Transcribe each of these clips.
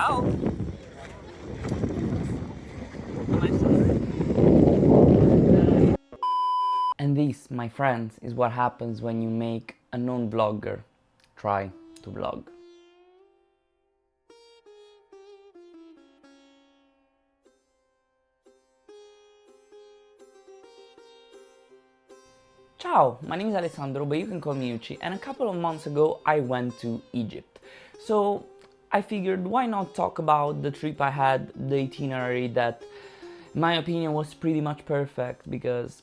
Ciao! And this, my friends, is what happens when you make a non-vlogger try to vlog. Ciao, my name is Alessandro, but you can call me Uchi, and a couple of months ago I went to Egypt. So I figured why not talk about the trip I had, the itinerary that, in my opinion, was pretty much perfect because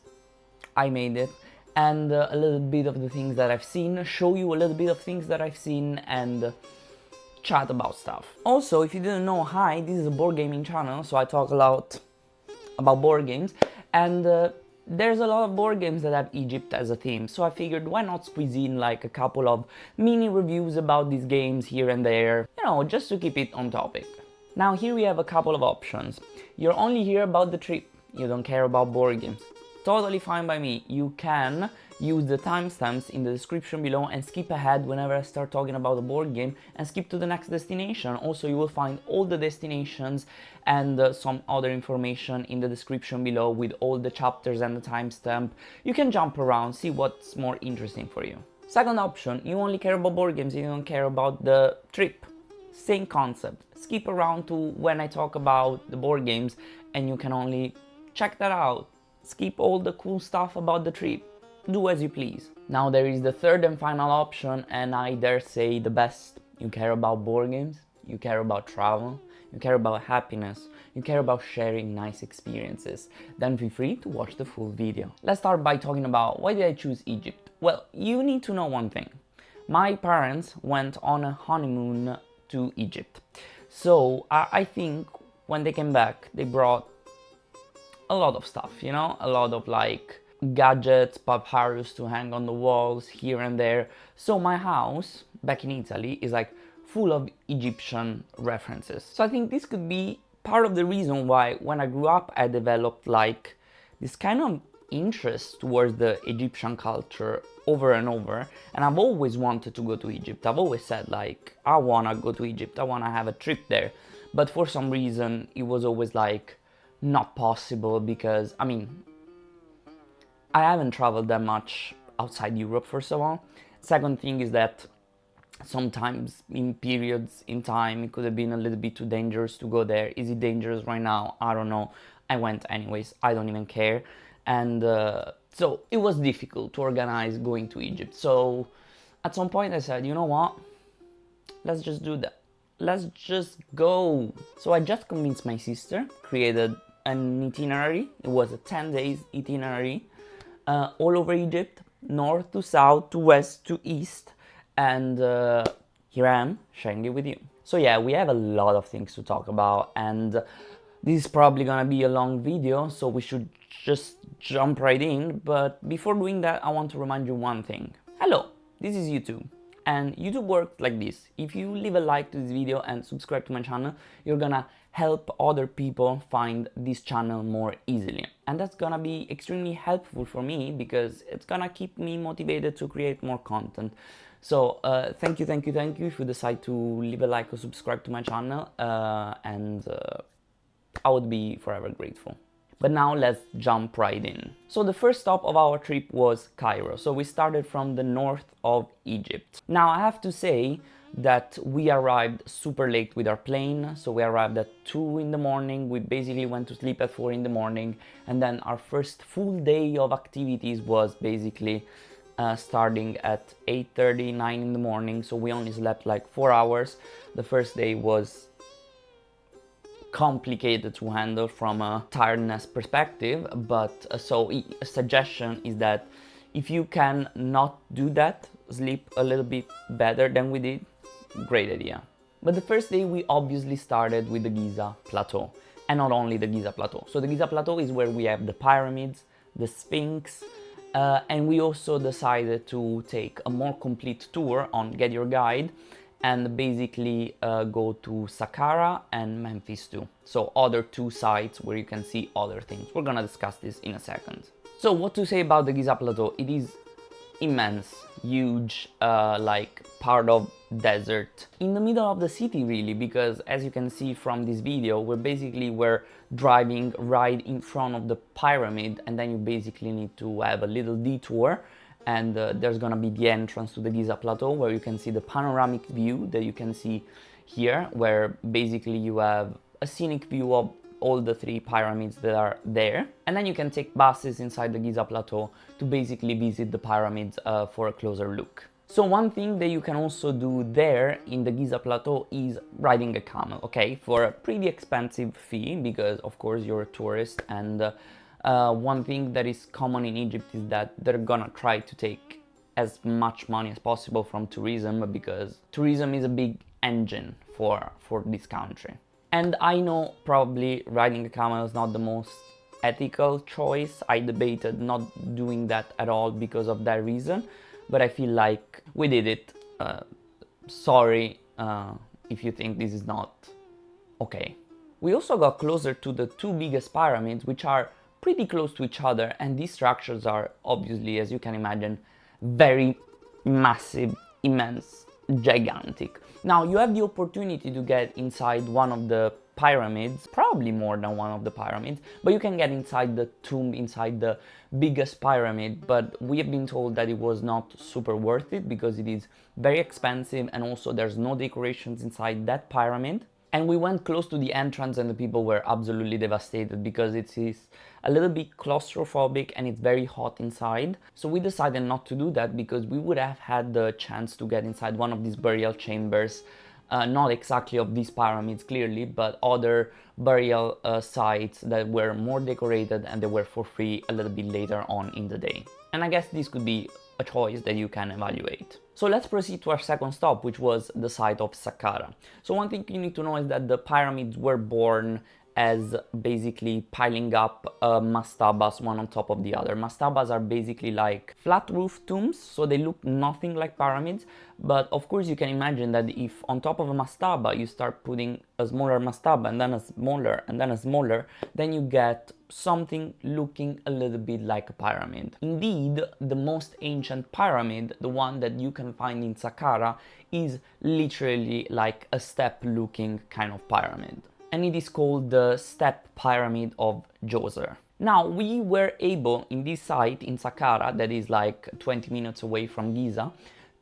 I made it, and a little bit of the things that I've seen, show you a little bit of things that I've seen, and chat about stuff. Also, if you didn't know, hi, this is a board gaming channel, so I talk a lot about board games, and there's a lot of board games that have Egypt as a theme, so I figured why not squeeze in like a couple of mini reviews about these games here and there, you know, just to keep it on topic. Now here we have a couple of options. You're only here about the trip, you don't care about board games. Totally fine by me. You can use the timestamps in the description below and skip ahead whenever I start talking about the board game and skip to the next destination. Also, you will find all the destinations and some other information in the description below with all the chapters and the timestamp. You can jump around, see what's more interesting for you. Second option, you only care about board games, you don't care about the trip. Same concept. Skip around to when I talk about the board games and you can only check that out. Skip all the cool stuff about the trip. Do as you please. Now there is the third and final option, and I dare say the best. You care about board games, you care about travel, you care about happiness, you care about sharing nice experiences. Then feel free to watch the full video. Let's start by talking about why did I choose Egypt? Well, you need to know one thing. My parents went on a honeymoon to Egypt. So I think when they came back, they brought a lot of stuff, you know, a lot of like gadgets, papyrus to hang on the walls here and there. So my house back in Italy is like full of Egyptian references. So I think this could be part of the reason why when I grew up I developed like this kind of interest towards the Egyptian culture over and over, and I've always wanted to go to Egypt. I've always said like I wanna go to Egypt, I wanna have a trip there, but for some reason it was always like not possible because, I mean, I haven't traveled that much outside Europe first of all. Second thing is that sometimes in periods in time it could have been a little bit too dangerous to go there. Is it dangerous right now? I don't know. I went anyways, I don't even care. And so it was difficult to organize going to Egypt. So at some point I said, you know what? Let's just do that. Let's just go. So I just convinced my sister, created an itinerary. It was a 10 days itinerary all over Egypt, north to south to west to east, and here I am sharing it with you. So yeah, we have a lot of things to talk about, and this is probably gonna be a long video, so we should just jump right in. But before doing that, I want to remind you one thing. Hello, this is YouTube. And YouTube works like this. If you leave a like to this video and subscribe to my channel, you're gonna help other people find this channel more easily. And that's gonna be extremely helpful for me because it's gonna keep me motivated to create more content. So thank you if you decide to leave a like or subscribe to my channel, and I would be forever grateful. But now let's jump right in. So the first stop of our trip was Cairo. So we started from the north of Egypt. Now I have to say that we arrived super late with our plane. So we arrived at 2 in the morning. We basically went to sleep at 4 in the morning. And then our first full day of activities was basically starting at 8:30, 9 in the morning. So we only slept like 4 hours. The first day was complicated to handle from a tiredness perspective, but so a suggestion is that if you can not do that, sleep a little bit better than we did, great idea. But the first day we obviously started with the Giza Plateau, and not only the Giza Plateau. So the Giza Plateau is where we have the pyramids, the Sphinx, and we also decided to take a more complete tour on Get Your Guide and basically go to Saqqara and Memphis too. So other two sites where you can see other things. We're gonna discuss this in a second. So what to say about the Giza Plateau? It is immense. huge like part of desert in the middle of the city, really, because as you can see from this video, we're driving right in front of the pyramid, and then you basically need to have a little detour, and there's gonna be the entrance to the Giza Plateau, where you can see the panoramic view that you can see here, where basically you have a scenic view of all the 3 pyramids that are there, and then you can take buses inside the Giza Plateau to basically visit the pyramids for a closer look. So one thing that you can also do there in the Giza Plateau is riding a camel, okay, for a pretty expensive fee, because of course you're a tourist, and one thing that is common in Egypt is that they're gonna try to take as much money as possible from tourism, because tourism is a big engine for this country. And I know probably riding a camel is not the most ethical choice. I debated not doing that at all because of that reason, but I feel like we did it. Sorry if you think this is not okay. We also got closer to the 2 biggest pyramids, which are pretty close to each other, and these structures are obviously, as you can imagine, very massive, immense, gigantic. Now you have the opportunity to get inside one of the pyramids, probably more than one of the pyramids, but you can get inside the tomb, inside the biggest pyramid, but we have been told that it was not super worth it because it is very expensive, and also there's no decorations inside that pyramid. And we went close to the entrance, and the people were absolutely devastated because it is a little bit claustrophobic and it's very hot inside. So we decided not to do that, because we would have had the chance to get inside one of these burial chambers, not exactly of these pyramids clearly, but other burial sites that were more decorated, and they were for free a little bit later on in the day. And I guess this could be a choice that you can evaluate. So let's proceed to our second stop, which was the site of Saqqara. So one thing you need to know is that the pyramids were born as basically piling up mastabas one on top of the other. Mastabas are basically like flat roof tombs, so they look nothing like pyramids, but of course you can imagine that if on top of a mastaba you start putting a smaller mastaba and then a smaller and then a smaller, then you get something looking a little bit like a pyramid. Indeed, the most ancient pyramid, the one that you can find in Saqqara, is literally like a step looking kind of pyramid, and it is called the Step Pyramid of Djoser. Now, we were able in this site in Saqqara, that is like 20 minutes away from Giza,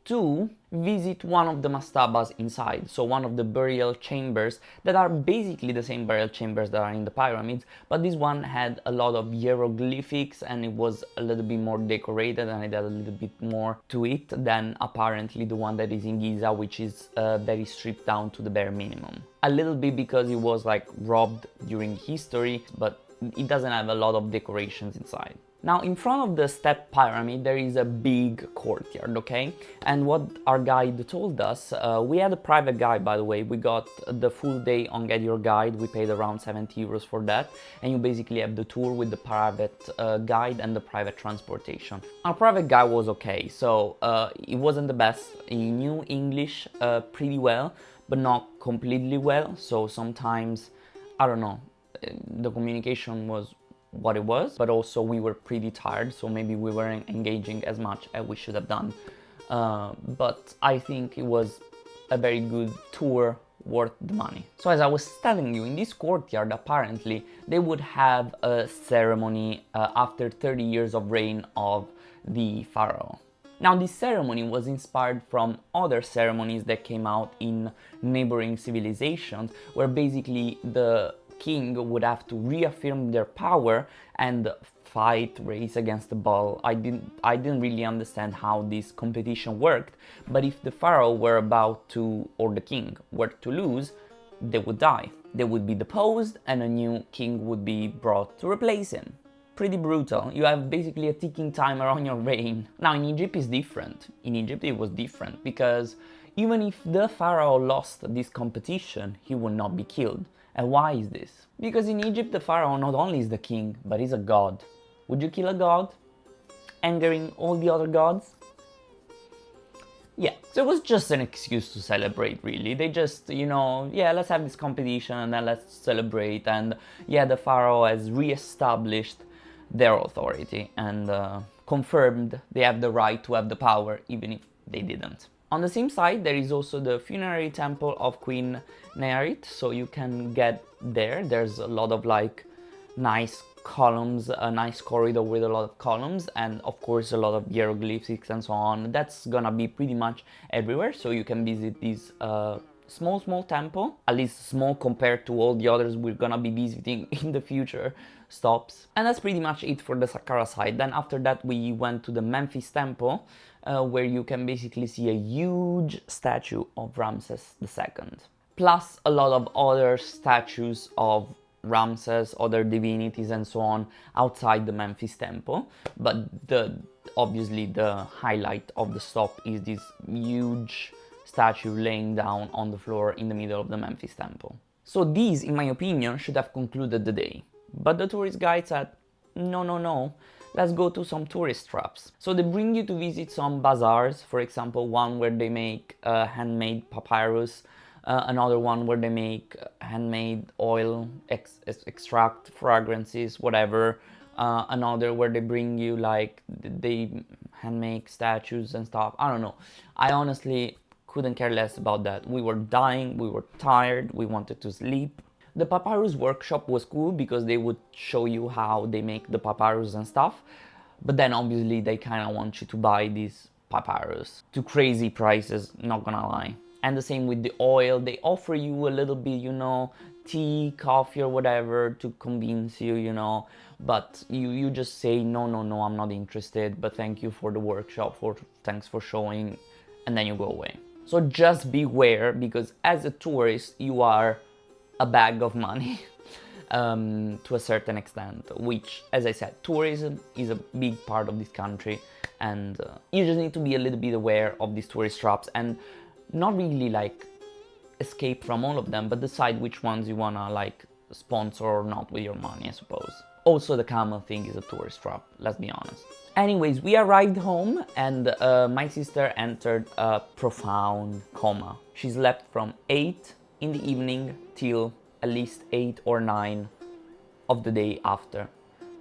to visit one of the mastabas inside, so one of the burial chambers that are basically the same burial chambers that are in the pyramids, but this one had a lot of hieroglyphics and it was a little bit more decorated and it had a little bit more to it than apparently the one that is in Giza, which is very stripped down to the bare minimum. A little bit because it was like robbed during history, but it doesn't have a lot of decorations inside. Now, in front of the step pyramid, there is a big courtyard, okay? And what our guide told us, we had a private guide, by the way. We got the full day on Get Your Guide. We paid around 70 euros for that. And you basically have the tour with the private guide and the private transportation. Our private guide was okay, so it wasn't the best. He knew English pretty well, but not completely well. So sometimes, I don't know, the communication was what it was, but also we were pretty tired, so maybe we weren't engaging as much as we should have done, but I think it was a very good tour, worth the money. So as I was telling you, in this courtyard apparently they would have a ceremony after 30 years of reign of the pharaoh. Now, this ceremony was inspired from other ceremonies that came out in neighboring civilizations, where basically the king would have to reaffirm their power and fight, race against the bull. I didn't really understand how this competition worked, but if the pharaoh were about to, or the king were to lose, they would die. They would be deposed and a new king would be brought to replace him. Pretty brutal. You have basically a ticking timer on your reign. Now, in Egypt it's different. In Egypt it was different because even if the pharaoh lost this competition, he would not be killed. And why is this? Because in Egypt the pharaoh not only is the king, but he's a god. Would you kill a god? Angering all the other gods? Yeah, so it was just an excuse to celebrate, really. They just, yeah, let's have this competition and then let's celebrate. And yeah, the pharaoh has re-established their authority. And confirmed they have the right to have the power, even if they didn't. On the same side, there is also the funerary temple of Queen Nearit, so you can get there. There's a lot of like nice columns, a nice corridor with a lot of columns, and of course a lot of hieroglyphics and so on. That's gonna be pretty much everywhere, so you can visit this small temple, at least small compared to all the others we're gonna be visiting in the future stops. And that's pretty much it for the Saqqara side. Then after that we went to the Memphis temple, where you can basically see a huge statue of Ramses II, plus a lot of other statues of Ramses, other divinities and so on outside the Memphis temple. But obviously the highlight of the stop is this huge statue laying down on the floor in the middle of the Memphis temple. So these, in my opinion, should have concluded the day. But the tourist guide said, no, let's go to some tourist traps. So they bring you to visit some bazaars, for example, one where they make handmade papyrus, another one where they make handmade oil, extract fragrances, whatever. Another where they bring you like, they handmade statues and stuff. I don't know. I honestly couldn't care less about that. We were dying, we were tired, we wanted to sleep. The papyrus workshop was cool because they would show you how they make the papyrus and stuff. But then obviously they kind of want you to buy these papyrus to crazy prices, not gonna lie. And the same with the oil. They offer you a little bit, you know, tea, coffee or whatever to convince you, you know. But you just say, no, I'm not interested, but thank you for the workshop, thanks for showing, and then you go away. So just beware, because as a tourist, you are a bag of money to a certain extent, which, as I said, tourism is a big part of this country, and you just need to be a little bit aware of these tourist traps and not really like escape from all of them, but decide which ones you wanna like sponsor or not with your money, I suppose. Also, the camel thing is a tourist trap, let's be honest. Anyways, we arrived home and my sister entered a profound coma. She slept from 8 in the evening till at least 8 or 9 of the day after.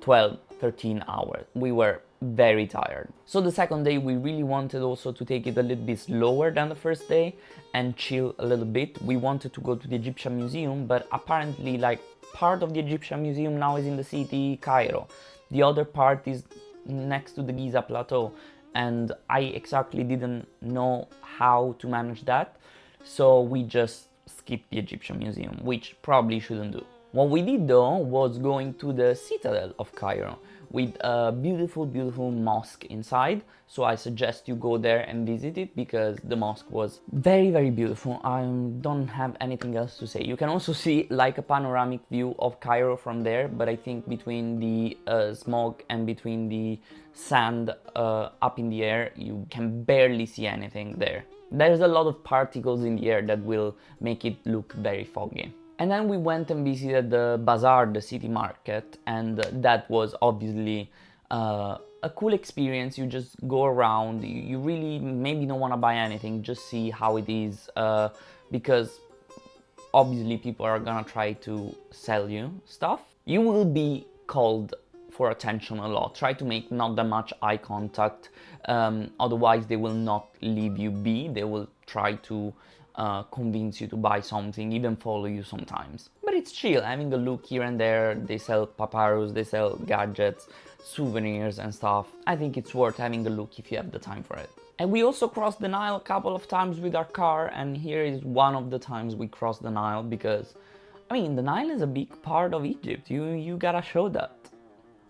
12, 13 hours. We were very tired. So the second day we really wanted also to take it a little bit slower than the first day and chill a little bit. We wanted to go to the Egyptian Museum, but apparently like part of the Egyptian Museum now is in the city Cairo. The other part is next to the Giza Plateau, and I exactly didn't know how to manage that, so we just skipped the Egyptian Museum, which probably shouldn't do. What we did though was going to the citadel of Cairo with a beautiful mosque inside, so I suggest you go there and visit it because the mosque was very beautiful. I don't have anything else to say. You can also see like a panoramic view of Cairo from there, but I think between the smog and between the sand up in the air, you can barely see anything there. There's a lot of particles in the air that will make it look very foggy. And then we went and visited the bazaar, the city market, and that was obviously a cool experience. You just go around, you really maybe don't want to buy anything, just see how it is, because obviously people are gonna try to sell you stuff. You will be called for attention a lot. Try to make not that much eye contact, otherwise they will not leave you be. They will try to convince you to buy something, even follow you sometimes. But it's chill, having a look here and there. They sell papyrus, they sell gadgets, souvenirs and stuff. I think it's worth having a look if you have the time for it. And we also crossed the Nile a couple of times with our car, and here is one of the times we crossed the Nile because, I mean, the Nile is a big part of Egypt. You gotta show that.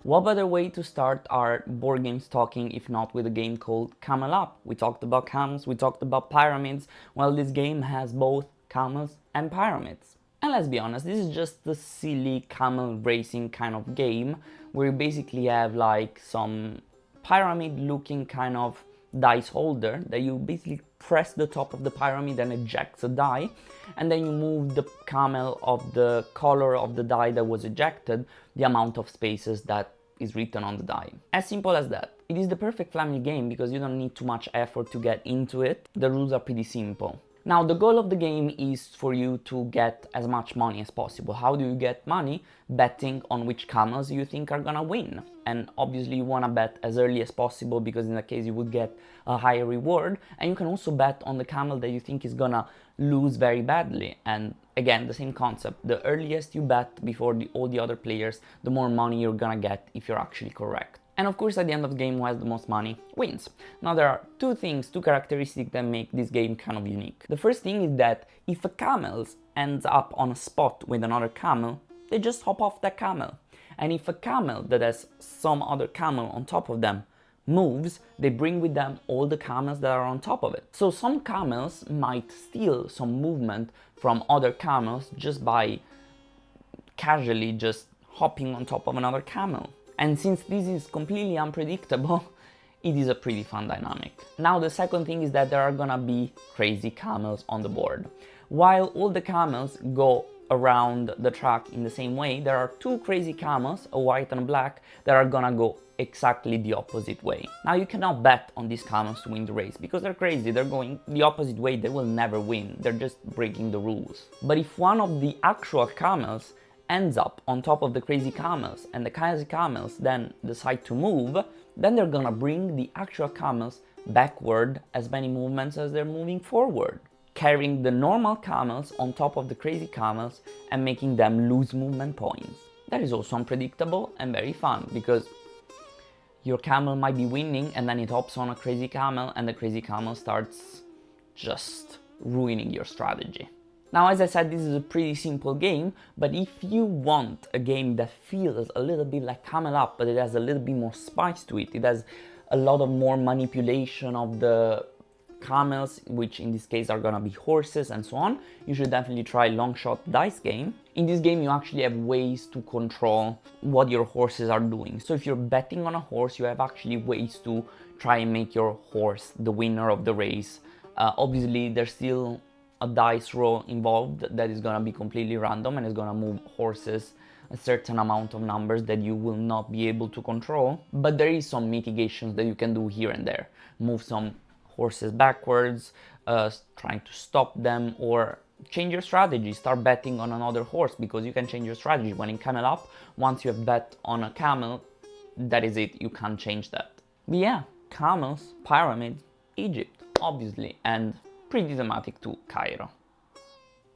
What better way to start our board games talking if not with a game called Camel Up? We talked about camels, we talked about pyramids. Well, this game has both camels and pyramids. And let's be honest, this is just the silly camel racing kind of game where you basically have like some pyramid looking kind of dice holder that you basically press the top of the pyramid and ejects a die, and then you move the camel of the color of the die that was ejected, the amount of spaces that is written on the die. As simple as that. It is the perfect family game because you don't need too much effort to get into it. The rules are pretty simple. Now, the goal of the game is for you to get as much money as possible. How do you get money? Betting on which camels you think are gonna win. And obviously you wanna bet as early as possible, because in that case you would get a higher reward. And you can also bet on the camel that you think is gonna lose very badly. And again, the same concept. The earliest you bet before all the other players, the more money you're gonna get if you're actually correct. And of course, at the end of the game, who has the most money wins. Now, there are two characteristics that make this game kind of unique. The first thing is that if a camel ends up on a spot with another camel, they just hop off that camel. And if a camel that has some other camel on top of them moves, they bring with them all the camels that are on top of it. So some camels might steal some movement from other camels just by casually just hopping on top of another camel. And since this is completely unpredictable, it is a pretty fun dynamic. Now, the second thing is that there are gonna be crazy camels on the board. While all the camels go around the track in the same way, there are two crazy camels, a white and a black, that are gonna go exactly the opposite way. Now, you cannot bet on these camels to win the race because they're crazy, they're going the opposite way, they will never win, they're just breaking the rules. But if one of the actual camels ends up on top of the crazy camels and the crazy camels then decide to move, then they're gonna bring the actual camels backward as many movements as they're moving forward, carrying the normal camels on top of the crazy camels and making them lose movement points. That is also unpredictable and very fun, because your camel might be winning and then it hops on a crazy camel and the crazy camel starts just ruining your strategy. Now, as I said, this is a pretty simple game, but if you want a game that feels a little bit like Camel Up, but it has a little bit more spice to it, it has a lot of more manipulation of the camels, which in this case are gonna be horses and so on, you should definitely try Long Shot Dice Game. In this game, you actually have ways to control what your horses are doing. So if you're betting on a horse, you have actually ways to try and make your horse the winner of the race. Obviously, there's still a dice roll involved that is gonna be completely random and is gonna move horses a certain amount of numbers that you will not be able to control. But there is some mitigations that you can do here and there. Move some horses backwards, trying to stop them, or change your strategy, start betting on another horse, because you can change your strategy. When in Camel Up, once you have bet on a camel, that is it, you can't change that. But yeah, camels, pyramids, Egypt, obviously, and pretty thematic to Cairo.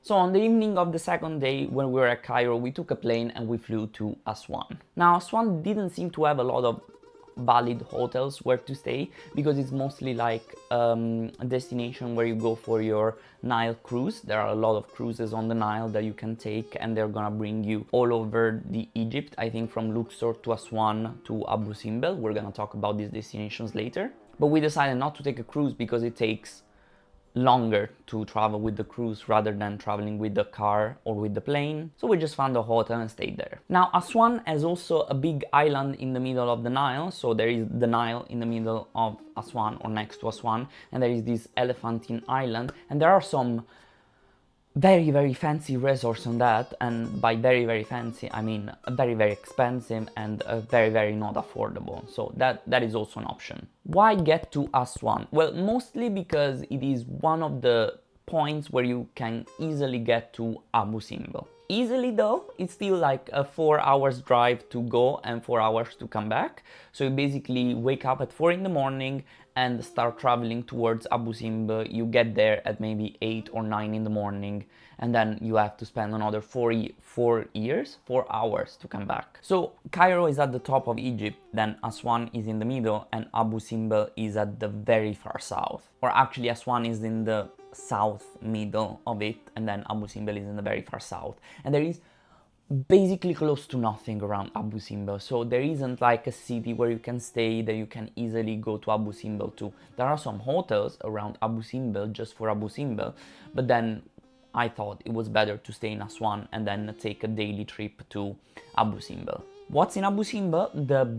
So on the evening of the second day, when we were at Cairo, we took a plane and we flew to Aswan. Now, Aswan didn't seem to have a lot of valid hotels where to stay, because it's mostly like a destination where you go for your Nile cruise. There are a lot of cruises on the Nile that you can take, and they're gonna bring you all over the Egypt, I think from Luxor to Aswan to Abu Simbel. We're gonna talk about these destinations later. But we decided not to take a cruise because it takes longer to travel with the cruise rather than traveling with the car or with the plane. So we just found a hotel and stayed there. Now, Aswan has also a big island in the middle of the Nile. So there is the Nile in the middle of Aswan, or next to Aswan, and there is this Elephantine Island, and there are some very, very fancy resorts on that, and by very, very fancy, I mean very, very expensive and very, very not affordable. So that is also an option. Why get to Aswan? Well, mostly because it is one of the points where you can easily get to Abu Simbel. Easily though, it's still like a 4 hours drive to go and 4 hours to come back. So you basically wake up at 4 in the morning and start traveling towards Abu Simbel. You get there at maybe 8 or 9 in the morning, and then you have to spend another 4 hours to come back. So Cairo is at the top of Egypt, then Aswan is in the middle, and Abu Simbel is at the very far south. Or actually, Aswan is in the south middle of it, and then Abu Simbel is in the very far south. And there is basically close to nothing around Abu Simbel, so there isn't like a city where you can stay that you can easily go to Abu Simbel to. There are some hotels around Abu Simbel just for Abu Simbel, but then I thought it was better to stay in Aswan and then take a daily trip to Abu Simbel. What's in Abu Simbel? The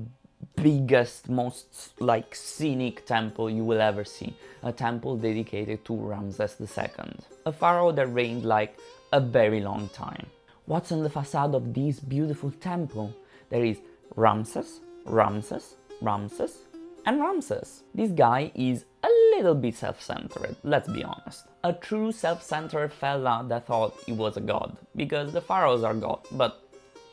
biggest, most like scenic temple you will ever see. A temple dedicated to Ramses II, a pharaoh that reigned like a very long time. What's on the facade of this beautiful temple? There is Ramses, Ramses, Ramses, and Ramses. This guy is a little bit self-centered, let's be honest. A true self-centered fella that thought he was a god, because the pharaohs are god, but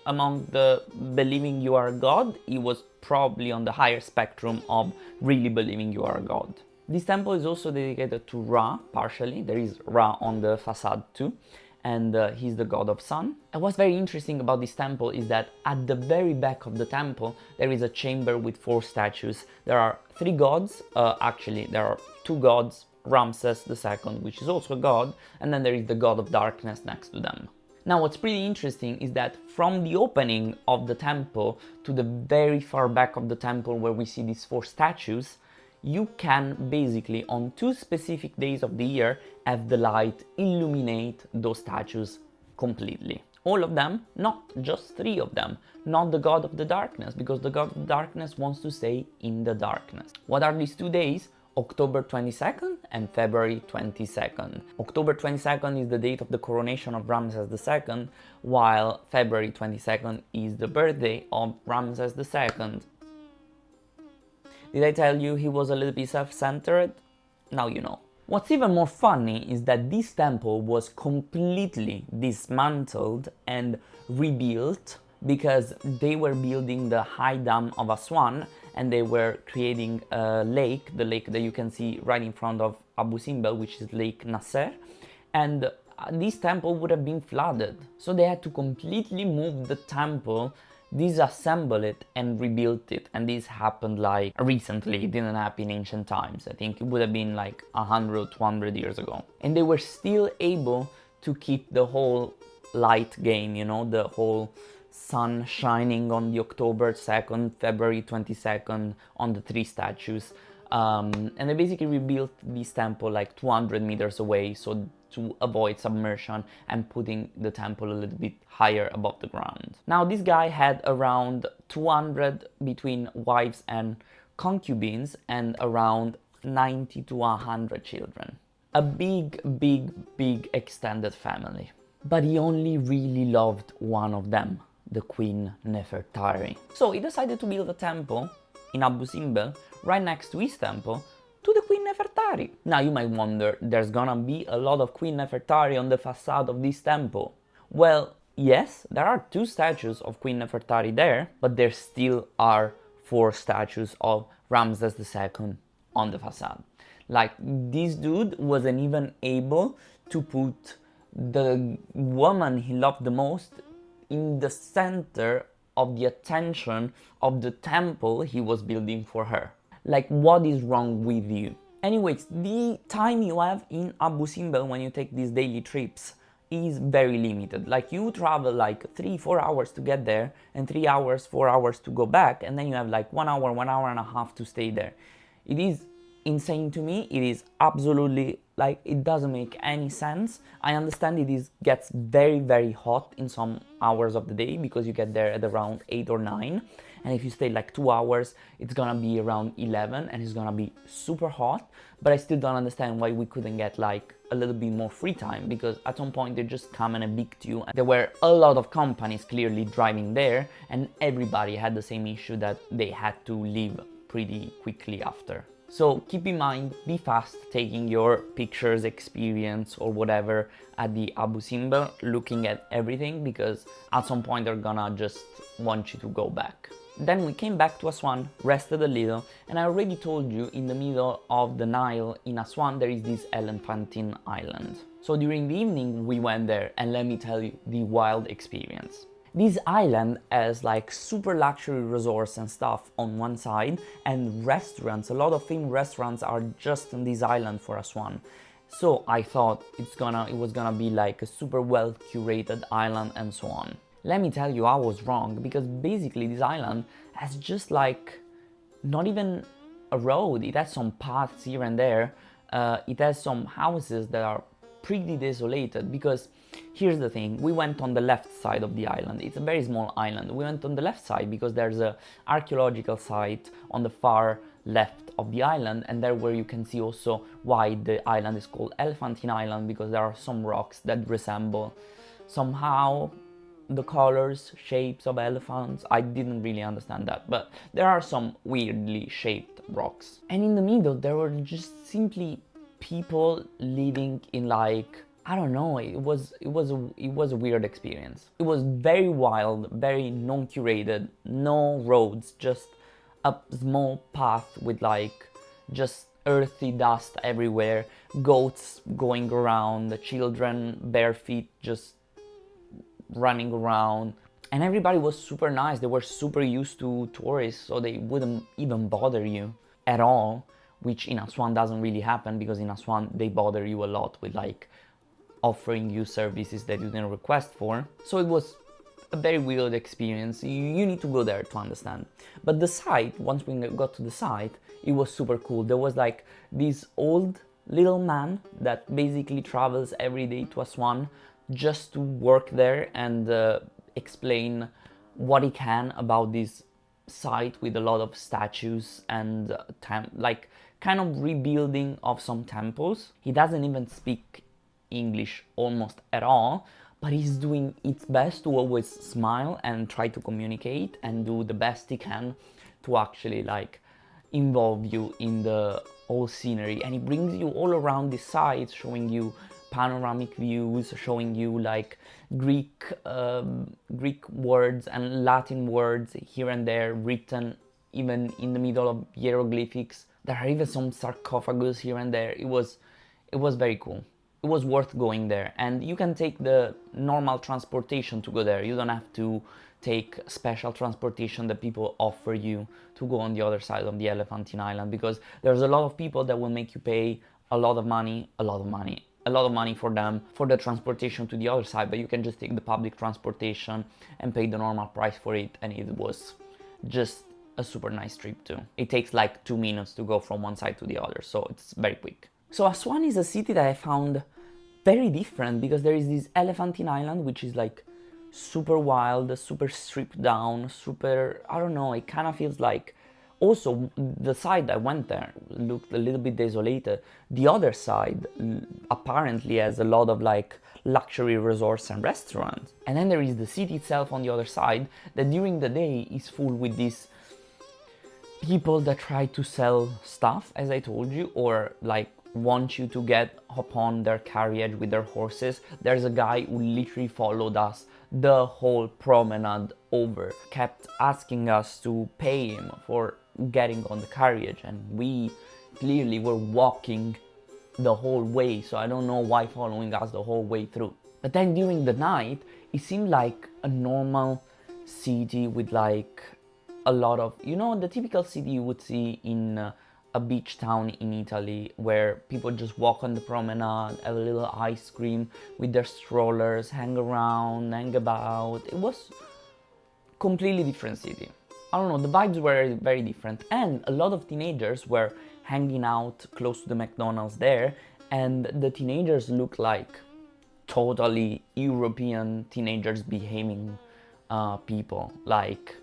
among the believing you are a god, he was probably on the higher spectrum of really believing you are a god. This temple is also dedicated to Ra, partially. There is Ra on the facade too, and he's the god of sun. And what's very interesting about this temple is that at the very back of the temple, there is a chamber with 4 statues. There are 3 gods, actually there are 2 gods, Ramses II, which is also a god, and then there is the god of darkness next to them. Now, what's pretty interesting is that from the opening of the temple to the very far back of the temple where we see these 4 statues, you can basically on 2 specific days of the year have the light illuminate those statues completely. All of them, not just 3 of them, not the god of the darkness, because the god of the darkness wants to stay in the darkness. What are these 2 days? October 22nd and February 22nd. October 22nd is the date of the coronation of Ramses II, while February 22nd is the birthday of Ramses II. Did I tell you he was a little bit self-centered? Now you know. What's even more funny is that this temple was completely dismantled and rebuilt because they were building the high dam of Aswan, and they were creating a lake, the lake that you can see right in front of Abu Simbel, which is Lake Nasser, and this temple would have been flooded. So they had to completely move the temple, disassemble it and rebuild it, and this happened like recently. It didn't happen in ancient times. I think it would have been like 100, 200 years ago. And they were still able to keep the whole light game, you know, the whole sun shining on the October 2nd, February 22nd on the 3 statues. And they basically rebuilt this temple like 200 meters away, so to avoid submersion and putting the temple a little bit higher above the ground. Now, this guy had around 200 between wives and concubines and around 90 to 100 children. A big extended family. But he only really loved one of them, the Queen Nefertari. So he decided to build a temple in Abu Simbel right next to his temple to the Queen Nefertari. Now you might wonder, there's gonna be a lot of Queen Nefertari on the facade of this temple. Well, yes, there are 2 statues of Queen Nefertari there, but there still are 4 statues of Ramses II on the facade. Like, this dude wasn't even able to put the woman he loved the most in the center of the attention of the temple he was building for her. Like, what is wrong with you? Anyways, the time you have in Abu Simbel when you take these daily trips is very limited. Like, you travel like 3-4 hours to get there and 3 hours, 4 hours to go back, and then you have like 1 hour, 1 hour and a half to stay there. It is insane to me. It is absolutely, like, it doesn't make any sense. I understand it gets very hot in some hours of the day because you get there at around 8 or 9, and if you stay like 2 hours it's gonna be around 11 and it's gonna be super hot. But I still don't understand why we couldn't get like a little bit more free time, because at some point they just come and evict you. There were a lot of companies clearly driving there, and everybody had the same issue that they had to leave pretty quickly after. So keep in mind, be fast taking your pictures, experience or whatever at the Abu Simbel, looking at everything, because at some point they're gonna just want you to go back. Then we came back to Aswan, rested a little, and I already told you in the middle of the Nile in Aswan there is this elephantine island. So during the evening we went there, and let me tell you, the wild experience. This island has like super luxury resorts and stuff on one side, and restaurants. A lot of famous restaurants are just on this island for Aswan. So I thought it was gonna be like a super well curated island and so on. Let me tell you, I was wrong, because basically this island has just like not even a road. It has some paths here and there. It has some houses that are pretty desolated, because here's the thing, we went on the left side of the island. It's a very small island. We went on the left side because there's a archaeological site on the far left of the island, and there where you can see also why the island is called Elephantine Island, because there are some rocks that resemble somehow the colors, shapes of elephants. I didn't really understand that, but there are some weirdly shaped rocks. And in the middle there were just simply people living in like, I don't know, it was a weird experience. It was very wild, very non-curated, no roads, just a small path with like just earthy dust everywhere, goats going around, the children bare feet just running around. And everybody was super nice. They were super used to tourists, so they wouldn't even bother you at all, which in Aswan doesn't really happen, because in Aswan they bother you a lot with like offering you services that you didn't request for. So it was a very weird experience. You need to go there to understand. But the site, once we got to the site, it was super cool. There was like this old little man that basically travels every day to Aswan just to work there and explain what he can about this site with a lot of statues and like kind of rebuilding of some temples. He doesn't even speak English almost at all, but he's doing its best to always smile and try to communicate and do the best he can to actually like involve you in the whole scenery. And he brings you all around the site, showing you panoramic views, showing you like Greek words and Latin words here and there written even in the middle of hieroglyphics. There are even some sarcophagus here and there. It was very cool. It was worth going there, and you can take the normal transportation to go there. You don't have to take special transportation that people offer you to go on the other side of the Elephantine Island, because there's a lot of people that will make you pay a lot of money for them for the transportation to the other side, but you can just take the public transportation and pay the normal price for it, and it was just a super nice trip too. It takes like 2 minutes to go from one side to the other, so it's very quick. So Aswan is a city that I found very different, because there is this Elephantine Island, which is like super wild, super stripped down, super, I don't know, it kind of feels like, also the side I went there looked a little bit desolated. The other side apparently has a lot of like luxury resorts and restaurants. And then there is the city itself on the other side that during the day is full with these people that try to sell stuff, as I told you, or like want you to get upon their carriage with their horses. There's a guy who literally followed us the whole promenade over, kept asking us to pay him for getting on the carriage, and we clearly were walking the whole way, so I don't know why following us the whole way through. But then during the night it seemed like a normal city with like a lot of, you know, the typical city you would see in a beach town in Italy, where people just walk on the promenade, have a little ice cream with their strollers, hang around, hang about. It was completely different city. I don't know, the vibes were very different, and a lot of teenagers were hanging out close to the McDonald's there, and the teenagers looked like totally European teenagers behaving people. Like,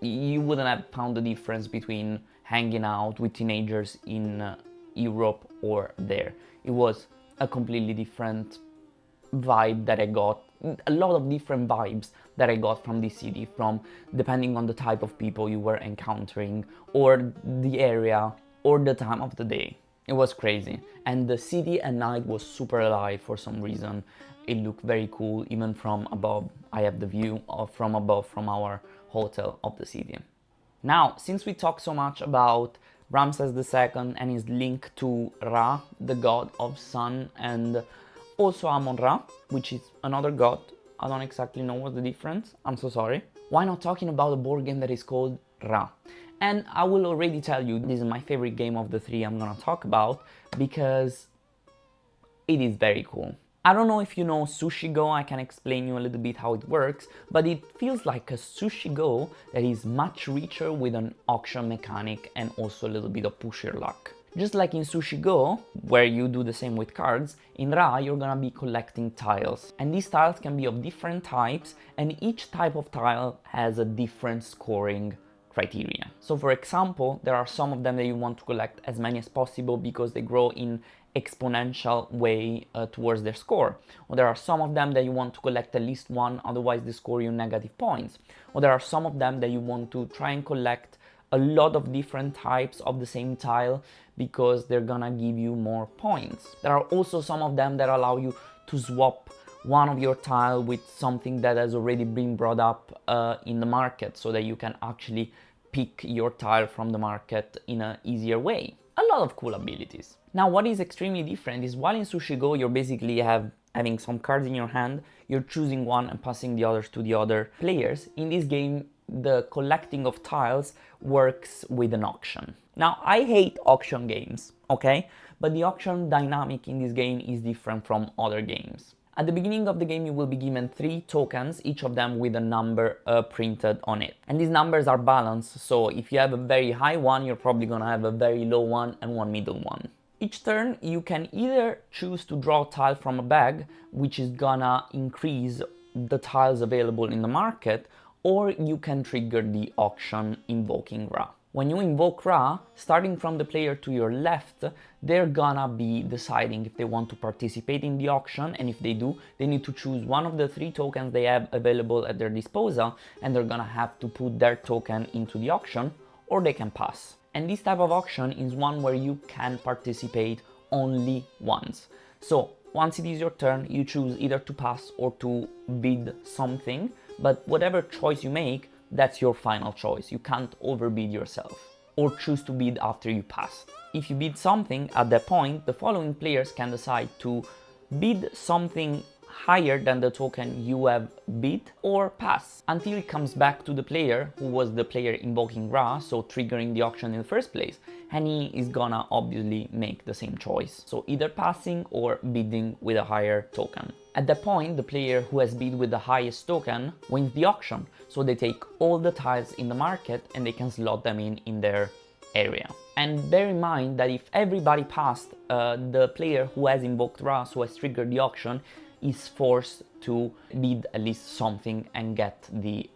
you wouldn't have found the difference between hanging out with teenagers in Europe or there. It was a completely different vibe that I got, a lot of different vibes that I got from this city, from depending on the type of people you were encountering, or the area, or the time of the day. It was crazy. And the city at night was super alive for some reason. It looked very cool, even from above. I have the view of from above from our hotel of the city. Now, since we talk so much about Ramses II and his link to Ra, the god of sun, and also Amon-Ra, which is another god, I don't exactly know what's the difference, I'm so sorry. Why not talking about a board game that is called Ra? And I will already tell you, this is my favorite game of the three I'm gonna talk about, because it is very cool. I don't know if you know Sushi Go, I can explain you a little bit how it works, but it feels like a Sushi Go that is much richer with an auction mechanic and also a little bit of push your luck. Just like in Sushi Go, where you do the same with cards, in Ra you're gonna be collecting tiles. And these tiles can be of different types, and each type of tile has a different scoring criteria. So for example, there are some of them that you want to collect as many as possible because they grow in exponential way towards their score. Or there are some of them that you want to collect at least one, otherwise they score you negative points. Or there are some of them that you want to try and collect a lot of different types of the same tile because they're gonna give you more points. There are also some of them that allow you to swap one of your tile with something that has already been brought up in the market, so that you can actually pick your tile from the market in an easier way. A lot of cool abilities. Now, what is extremely different is while in Sushi Go you're basically having some cards in your hand, you're choosing one and passing the others to the other players. In this game, the collecting of tiles works with an auction. Now, I hate auction games, okay? But the auction dynamic in this game is different from other games. At the beginning of the game, you will be given 3 tokens, each of them with a number printed on it. And these numbers are balanced, so if you have a very high one, you're probably gonna have a very low one and one middle one. Each turn, you can either choose to draw a tile from a bag, which is gonna increase the tiles available in the market, or you can trigger the auction invoking Ra. When you invoke Ra, starting from the player to your left, they're gonna be deciding if they want to participate in the auction, and if they do, they need to choose one of the 3 tokens they have available at their disposal, and they're gonna have to put their token into the auction, or they can pass. And this type of auction is one where you can participate only once. So once it is your turn, you choose either to pass or to bid something, but whatever choice you make, that's your final choice. You can't overbid yourself or choose to bid after you pass. If you bid something at that point, the following players can decide to bid something higher than the token you have bid or pass until it comes back to the player who was the player invoking Ra, so triggering the auction in the first place, and he is gonna obviously make the same choice, so either passing or bidding with a higher token. At that point, the player who has bid with the highest token wins the auction, so they take all the tiles in the market and they can slot them in their area. And bear in mind that if everybody passed, the player who has invoked Ra, who has triggered the auction, is forced to bid at least something and get the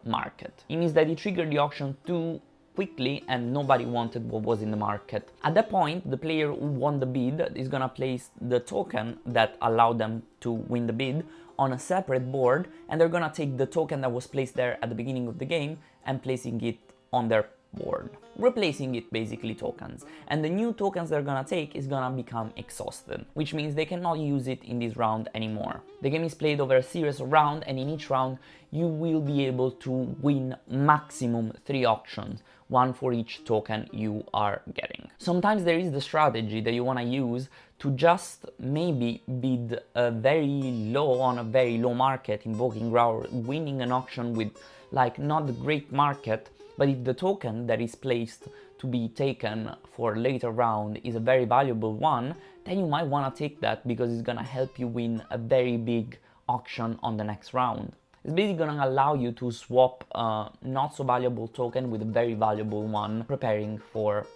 market. It means that he triggered the auction too quickly and nobody wanted what was in the market. At that point, the player who won the bid is gonna place the token that allowed them to win the bid on a separate board, and they're gonna take the token that was placed there at the beginning of the game and placing it on their board, replacing it basically tokens. And the new tokens they're gonna take is gonna become exhausted, which means they cannot use it in this round anymore. The game is played over a series of rounds, and in each round you will be able to win maximum 3 auctions, one for each token you are getting. Sometimes there is the strategy that you wanna use to just maybe bid very low on a very low market, invoking Ra, or winning an auction with like not a great market. But if the token that is placed to be taken for a later round is a very valuable one, then you might want to take that because it's gonna help you win a very big auction on the next round. It's basically gonna allow you to swap a not so valuable token with a very valuable one, preparing for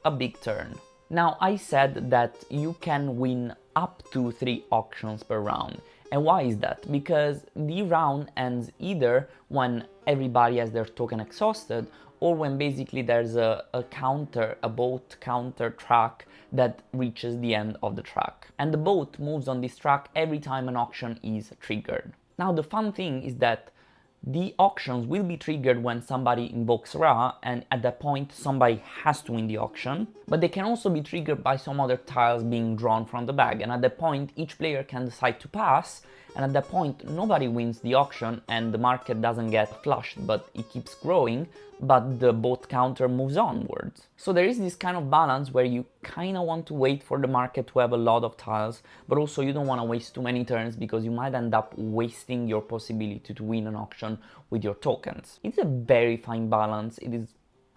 a big turn. Now, I said that you can win up to 3 auctions per round. And why is that? Because the round ends either when everybody has their token exhausted, or when basically there's a boat counter track that reaches the end of the track. And the boat moves on this track every time an auction is triggered. Now, the fun thing is that the auctions will be triggered when somebody invokes Ra, and at that point somebody has to win the auction, but they can also be triggered by some other tiles being drawn from the bag, and at that point each player can decide to pass, and at that point nobody wins the auction and the market doesn't get flushed, but it keeps growing, but the boat counter moves onwards. So there is this kind of balance where you kind of want to wait for the market to have a lot of tiles, but also you don't want to waste too many turns because you might end up wasting your possibility to win an auction with your tokens. It's a very fine balance. It is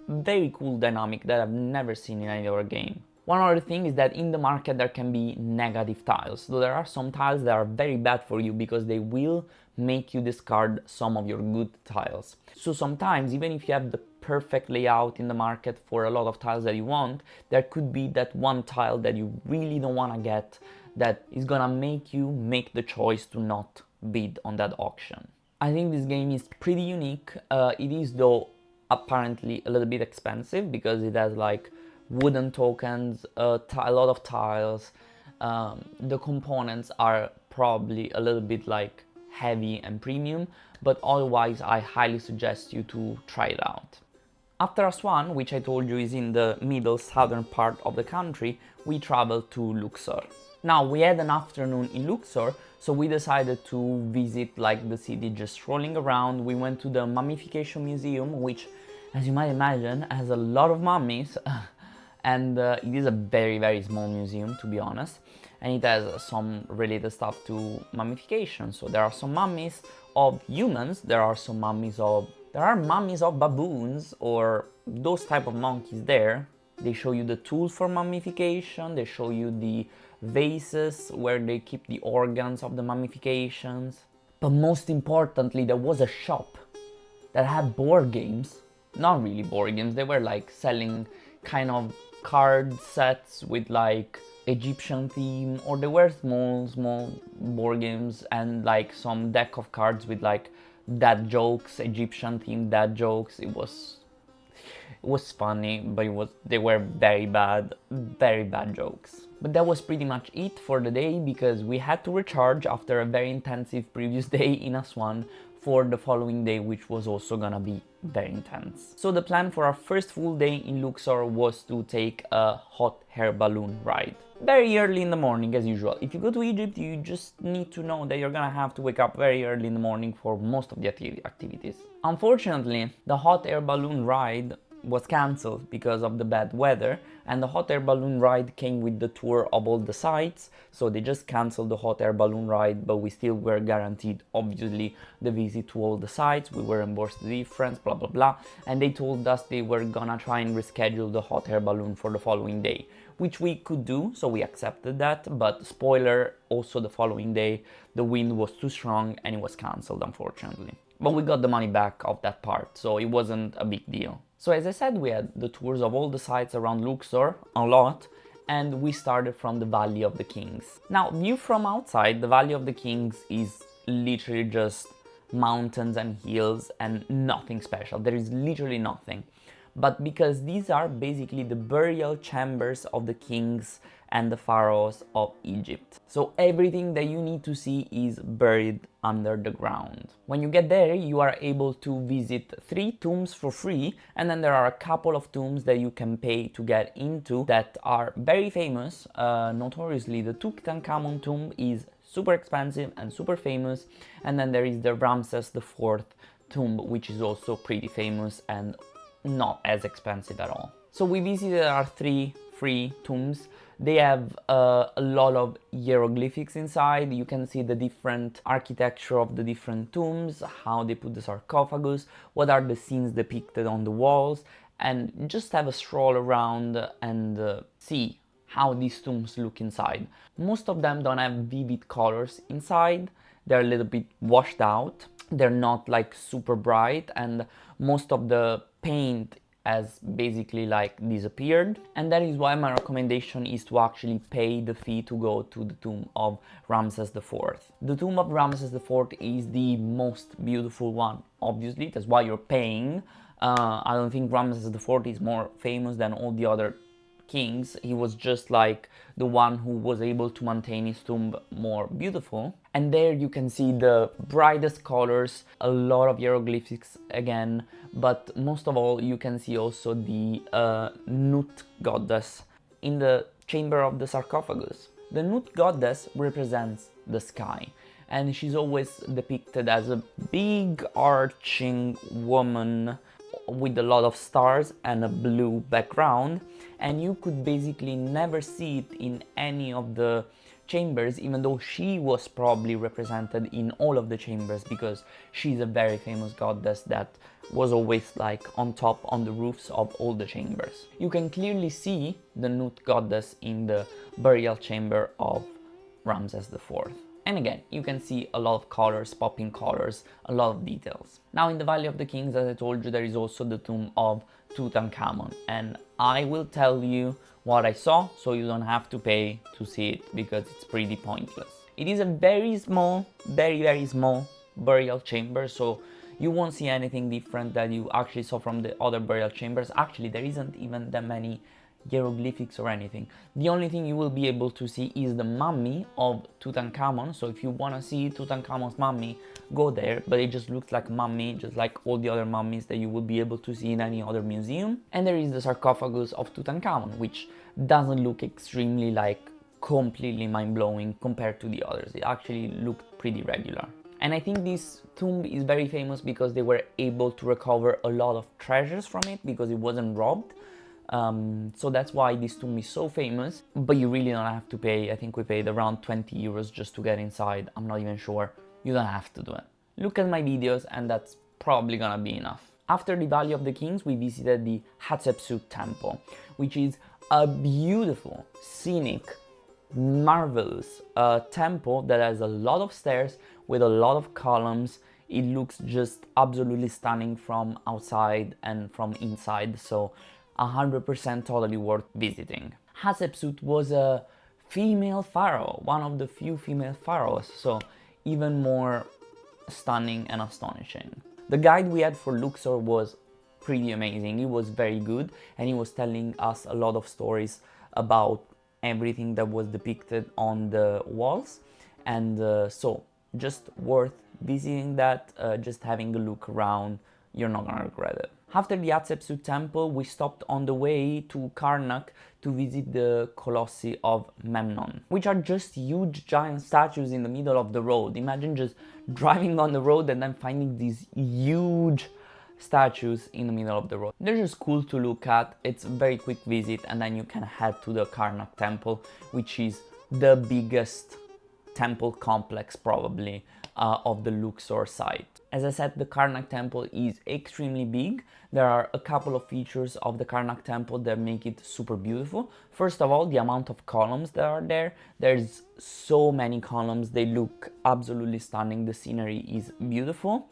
very cool dynamic that I've never seen in any other game. One other thing is that in the market there can be negative tiles. So there are some tiles that are very bad for you because they will make you discard some of your good tiles. So sometimes, even if you have the perfect layout in the market for a lot of tiles that you want, there could be that one tile that you really don't want to get that is gonna make you make the choice to not bid on that auction. I think this game is pretty unique. It is though apparently a little bit expensive because it has like wooden tokens, a lot of tiles. The components are probably a little bit like heavy and premium, but otherwise I highly suggest you to try it out. After Aswan, which I told you is in the middle southern part of the country, we traveled to Luxor. Now, we had an afternoon in Luxor, so we decided to visit like the city, just strolling around. We went to the Mummification Museum, which, as you might imagine, has a lot of mummies. And it is a very, very small museum, to be honest. And it has some related stuff to mummification. So there are some mummies of humans, there are mummies of baboons or those type of monkeys there. They show you the tools for mummification, they show you the vases where they keep the organs of the mummifications. But most importantly, there was a shop that had board games. Not really board games, they were like selling kind of card sets with like Egyptian theme, or they were small board games and like some deck of cards with like dad jokes, Egyptian themed dad jokes. It was funny, but they were very bad jokes. But that was pretty much it for the day, because we had to recharge after a very intensive previous day in Aswan for the following day, which was also gonna be very intense. So the plan for our first full day in Luxor was to take a hot air balloon ride. Very early in the morning, as usual. If you go to Egypt, you just need to know that you're gonna have to wake up very early in the morning for most of the activities. Unfortunately, the hot air balloon ride was cancelled because of the bad weather, and the hot air balloon ride came with the tour of all the sites, so they just cancelled the hot air balloon ride, but we still were guaranteed, obviously, the visit to all the sites. We were reimbursed the difference, blah blah blah, and they told us they were gonna try and reschedule the hot air balloon for the following day, which we could do, so we accepted that. But spoiler, also the following day the wind was too strong and it was cancelled, unfortunately. But we got the money back of that part, so it wasn't a big deal. So as I said, we had the tours of all the sites around Luxor, a lot, and we started from the Valley of the Kings. Now, view from outside, the Valley of the Kings is literally just mountains and hills and nothing special. There is literally nothing. But because these are basically the burial chambers of the kings and the pharaohs of Egypt. So everything that you need to see is buried under the ground. When you get there, you are able to visit 3 tombs for free, and then there are a couple of tombs that you can pay to get into that are very famous. Notoriously, the Tutankhamun tomb is super expensive and super famous, and then there is the Ramses IV tomb, which is also pretty famous and not as expensive at all. So we visited our 3 free tombs. They have a lot of hieroglyphics inside. You can see the different architecture of the different tombs, how they put the sarcophagus, what are the scenes depicted on the walls, and just have a stroll around and see how these tombs look inside. Most of them don't have vivid colors inside. They're a little bit washed out. They're not like super bright, and most of the paint has basically like disappeared, and that is why my recommendation is to actually pay the fee to go to the tomb of Ramses IV. The tomb of Ramses IV is the most beautiful one, obviously, that's why you're paying. I don't think Ramses IV is more famous than all the other kings. He was just like the one who was able to maintain his tomb more beautiful. And there you can see the brightest colors, a lot of hieroglyphics again, but most of all you can see also the Nut goddess in the chamber of the sarcophagus. The Nut goddess represents the sky, and she's always depicted as a big arching woman with a lot of stars and a blue background, and you could basically never see it in any of the chambers, even though she was probably represented in all of the chambers, because she's a very famous goddess that was always like on top on the roofs of all the chambers. You can clearly see the Nut goddess in the burial chamber of Ramses IV. And again, you can see a lot of colors, popping colors, a lot of details. Now in the Valley of the Kings, as I told you, there is also the tomb of Tutankhamun, and I will tell you what I saw, so you don't have to pay to see it, because it's pretty pointless. It is a very small, very small burial chamber, so you won't see anything different that you actually saw from the other burial chambers. Actually, there isn't even that many hieroglyphics or anything. The only thing you will be able to see is the mummy of Tutankhamun. So if you want to see Tutankhamun's mummy, go there, but it just looks like a mummy, just like all the other mummies that you will be able to see in any other museum. And there is the sarcophagus of Tutankhamun, which doesn't look extremely like completely mind-blowing compared to the others. It actually looked pretty regular. And I think this tomb is very famous because they were able to recover a lot of treasures from it because it wasn't robbed. So that's why this tomb is so famous, but you really don't have to pay. I think we paid around 20 euros just to get inside. I'm not even sure. You don't have to do it. Look at my videos and that's probably gonna be enough. After the Valley of the Kings, we visited the Hatshepsut temple, which is a beautiful, scenic, marvelous temple that has a lot of stairs with a lot of columns. It looks just absolutely stunning from outside and from inside, so 100% totally worth visiting. Hatshepsut was a female pharaoh, one of the few female pharaohs, so even more stunning and astonishing. The guide we had for Luxor was pretty amazing. He was very good and he was telling us a lot of stories about everything that was depicted on the walls, and so just worth visiting that, just having a look around. You're not gonna regret it. After the Hatshepsut temple, we stopped on the way to Karnak to visit the Colossi of Memnon, which are just huge giant statues in the middle of the road. Imagine just driving on the road and then finding these huge statues in the middle of the road. They're just cool to look at. It's a very quick visit and then you can head to the Karnak temple, which is the biggest temple complex probably of the Luxor site. As I said, the Karnak temple is extremely big. There are a couple of features of the Karnak temple that make it super beautiful. First of all, the amount of columns that are there. There's so many columns, they look absolutely stunning. The scenery is beautiful.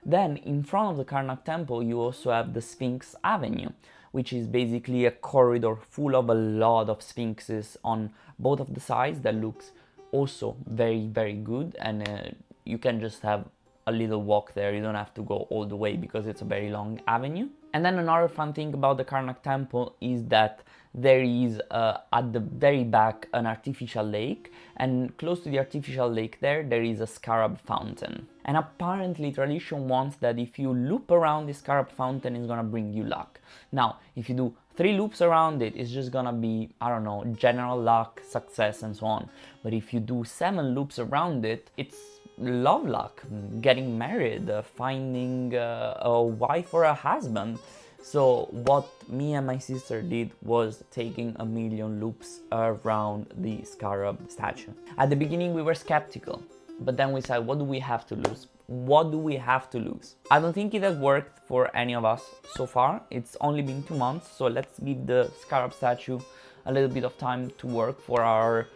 Then in front of the Karnak temple you also have the Sphinx Avenue, which is basically a corridor full of a lot of sphinxes on both of the sides that looks also very, very good, and you can just have a little walk there. You don't have to go all the way because it's a very long avenue. And then another fun thing about the Karnak temple is that there is at the very back an artificial lake, and close to the artificial lake there is a scarab fountain. And apparently tradition wants that if you loop around the scarab fountain, it's gonna bring you luck. Now, if you do 3 loops around it, it's just gonna be, I don't know, general luck, success and so on. But if you do 7 loops around it, it's love luck, getting married, finding a wife or a husband. So what me and my sister did was taking 1,000,000 loops around the scarab statue. At the beginning we were skeptical, but then we said, what do we have to lose? What do we have to lose? I don't think it has worked for any of us so far. It's only been 2 months, so let's give the scarab statue a little bit of time to work for our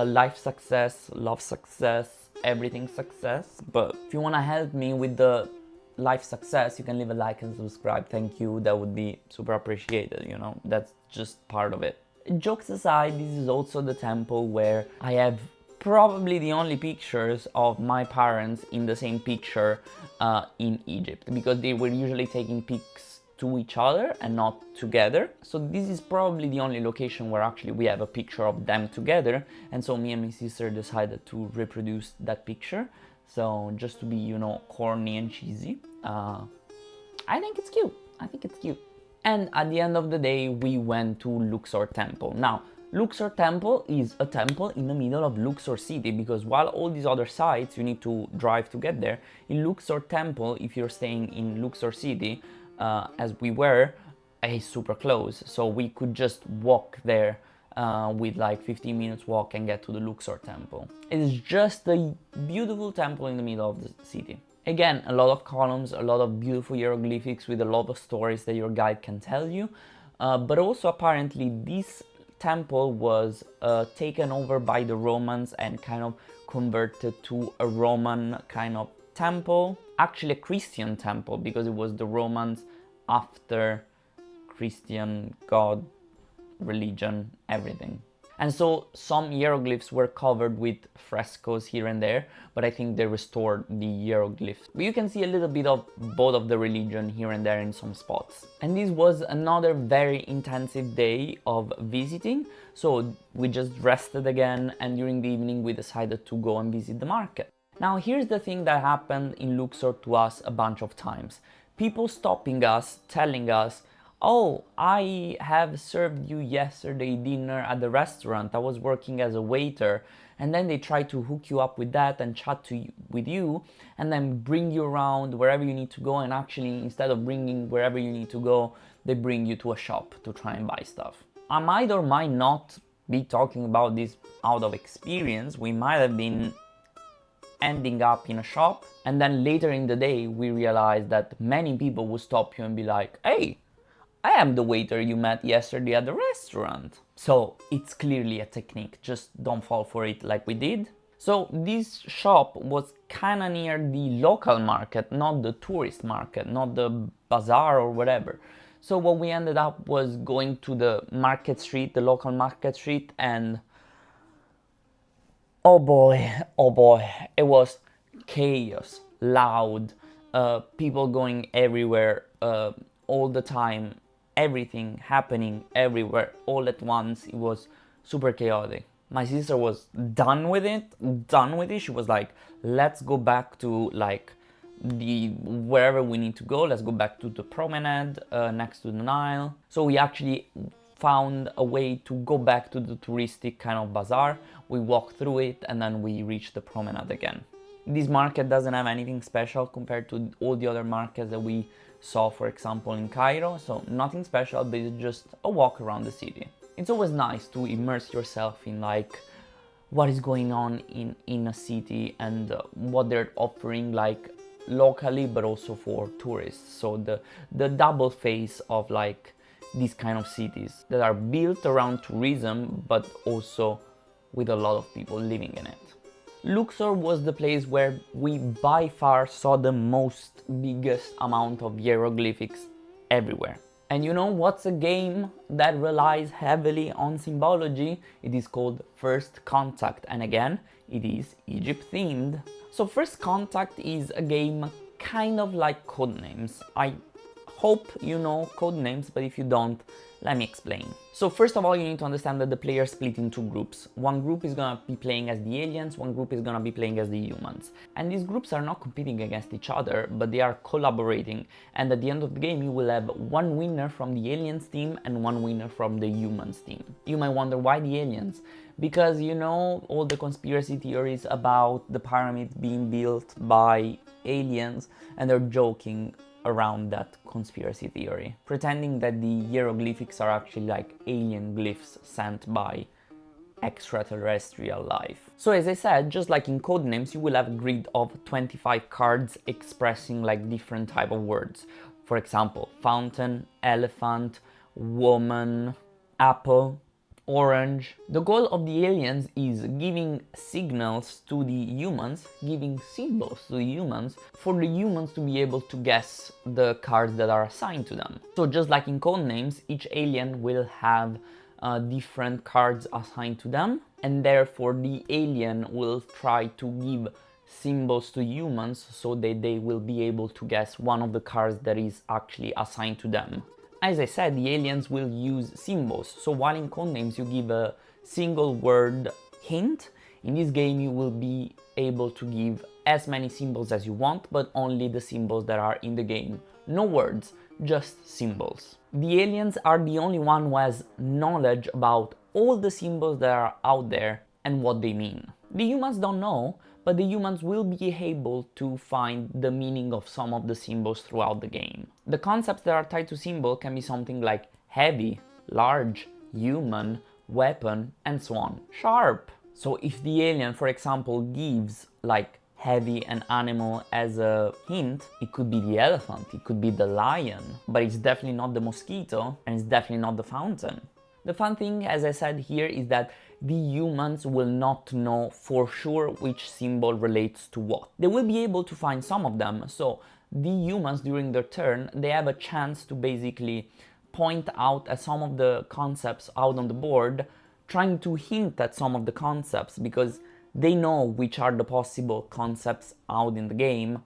life success, love success, everything success. But if you want to help me with the life success, you can leave a like and subscribe. Thank you, that would be super appreciated, you know, that's just part of it. Jokes aside, this is also the temple where I have probably the only pictures of my parents in the same picture in Egypt, because they were usually taking pics to each other and not together. So this is probably the only location where actually we have a picture of them together, and so me and my sister decided to reproduce that picture. So just to be, you know, corny and cheesy, I think it's cute. I think it's cute. And at the end of the day, we went to Luxor temple. Now, Luxor temple is a temple in the middle of Luxor city, because while all these other sites you need to drive to get there, in Luxor temple, if you're staying in Luxor city, as we were, is super close. So we could just walk there with like 15 minutes walk and get to the Luxor temple. It is just a beautiful temple in the middle of the city. Again, a lot of columns, a lot of beautiful hieroglyphics with a lot of stories that your guide can tell you. But also apparently this temple was taken over by the Romans and kind of converted to a Roman kind of temple. Actually a Christian temple, because it was the Romans after Christian God, religion, everything. And so some hieroglyphs were covered with frescoes here and there, but I think they restored the hieroglyphs. But you can see a little bit of both of the religion here and there in some spots. And this was another very intensive day of visiting, so we just rested again, and during the evening we decided to go and visit the market. Now here's the thing that happened in Luxor to us a bunch of times. People stopping us, telling us, "Oh, I have served you yesterday dinner at the restaurant. I was working as a waiter." And then they try to hook you up with that and chat with you, and then bring you around wherever you need to go. And actually, instead of bringing wherever you need to go, they bring you to a shop to try and buy stuff. I might or might not be talking about this out of experience. We might have been ending up in a shop, and then later in the day we realized that many people would stop you and be like, "Hey, I am the waiter you met yesterday at the restaurant." So it's clearly a technique, just don't fall for it like we did. So this shop was kinda near the local market, not the tourist market, not the bazaar or whatever. So what we ended up was going to the market street, the local market street, and oh boy, it was chaos, loud, people going everywhere, all the time, everything happening everywhere all at once. It was super chaotic. My sister was done with it. She was like, "Let's go back to like the wherever we need to go. Let's go back to the promenade next to the Nile." So we actually found a way to go back to the touristic kind of bazaar. We walked through it and then we reached the promenade again. This market doesn't have anything special compared to all the other markets that we saw, for example, in Cairo, so nothing special, but it's just a walk around the city. It's always nice to immerse yourself in like what is going on in a city and what they're offering like locally, but also for tourists. So the double face of like these kind of cities that are built around tourism, but also with a lot of people living in it. Luxor was the place where we by far saw the biggest amount of hieroglyphics everywhere. And you know what's a game that relies heavily on symbology? It is called First Contact, and again, it is Egypt themed. So First Contact is a game kind of like Codenames. I hope you know Codenames, but if you don't, let me explain. So first of all, you need to understand that the players split in two groups. One group is gonna be playing as the aliens, one group is gonna be playing as the humans. And these groups are not competing against each other, but they are collaborating. And at the end of the game, you will have one winner from the aliens team and one winner from the humans team. You might wonder why the aliens? Because you know all the conspiracy theories about the pyramids being built by aliens, and they're joking around that conspiracy theory, pretending that the hieroglyphics are actually like alien glyphs sent by extraterrestrial life. So as I said, just like in Codenames, you will have a grid of 25 cards expressing like different type of words. For example, fountain, elephant, woman, apple, orange. The goal of the aliens is giving signals to the humans, giving symbols to the humans, for the humans to be able to guess the cards that are assigned to them. So just like in Codenames, each alien will have different cards assigned to them, and therefore the alien will try to give symbols to humans so that they will be able to guess one of the cards that is actually assigned to them. As I said, the aliens will use symbols, so while in Codenames you give a single word hint, in this game you will be able to give as many symbols as you want, but only the symbols that are in the game. No words, just symbols. The aliens are the only one who has knowledge about all the symbols that are out there and what they mean. The humans don't know, but the humans will be able to find the meaning of some of the symbols throughout the game. The concepts that are tied to symbol can be something like heavy, large, human, weapon, and so on. Sharp. So if the alien, for example, gives like heavy and animal as a hint, it could be the elephant, it could be the lion, but it's definitely not the mosquito, and it's definitely not the fountain. The fun thing, as I said here, is that the humans will not know for sure which symbol relates to what. They will be able to find some of them, so the humans during their turn, they have a chance to basically point out at some of the concepts out on the board trying to hint at some of the concepts, because they know which are the possible concepts out in the game,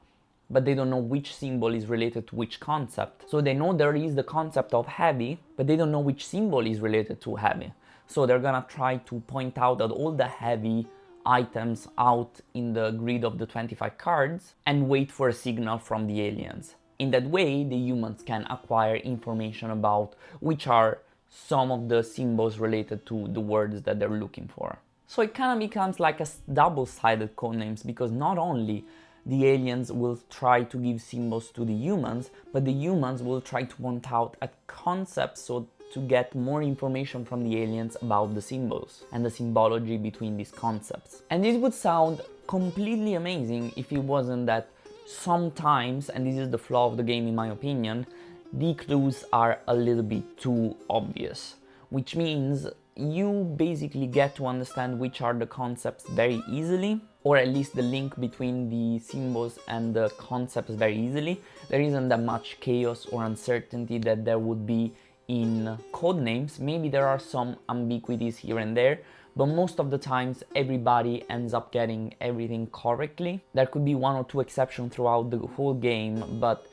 but they don't know which symbol is related to which concept. So they know there is the concept of heavy, but they don't know which symbol is related to heavy. So they're gonna try to point out that all the heavy items out in the grid of the 25 cards and wait for a signal from the aliens. In that way, the humans can acquire information about which are some of the symbols related to the words that they're looking for. So it kind of becomes like a double-sided codenames, because not only the aliens will try to give symbols to the humans, but the humans will try to point out a concept so to get more information from the aliens about the symbols and the symbology between these concepts. And this would sound completely amazing if it wasn't that sometimes, and this is the flaw of the game in my opinion, the clues are a little bit too obvious, which means you basically get to understand which are the concepts very easily, or at least the link between the symbols and the concepts very easily. There isn't that much chaos or uncertainty that there would be in codenames. Maybe there are some ambiguities here and there, but most of the times everybody ends up getting everything correctly. There could be one or two exceptions throughout the whole game, but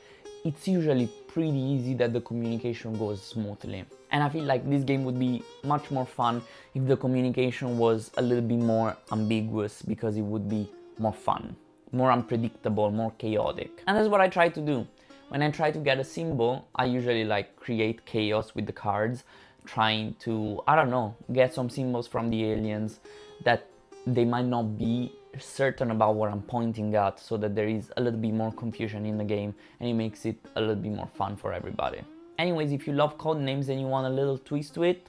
it's usually pretty easy that the communication goes smoothly. And I feel like this game would be much more fun if the communication was a little bit more ambiguous, because it would be more fun, more unpredictable, more chaotic. And that's what I try to do. When I try to get a symbol, I usually like create chaos with the cards, trying to, I don't know, get some symbols from the aliens that they might not be certain about what I'm pointing at, so that there is a little bit more confusion in the game and it makes it a little bit more fun for everybody. Anyways, if you love codenames and you want a little twist to it,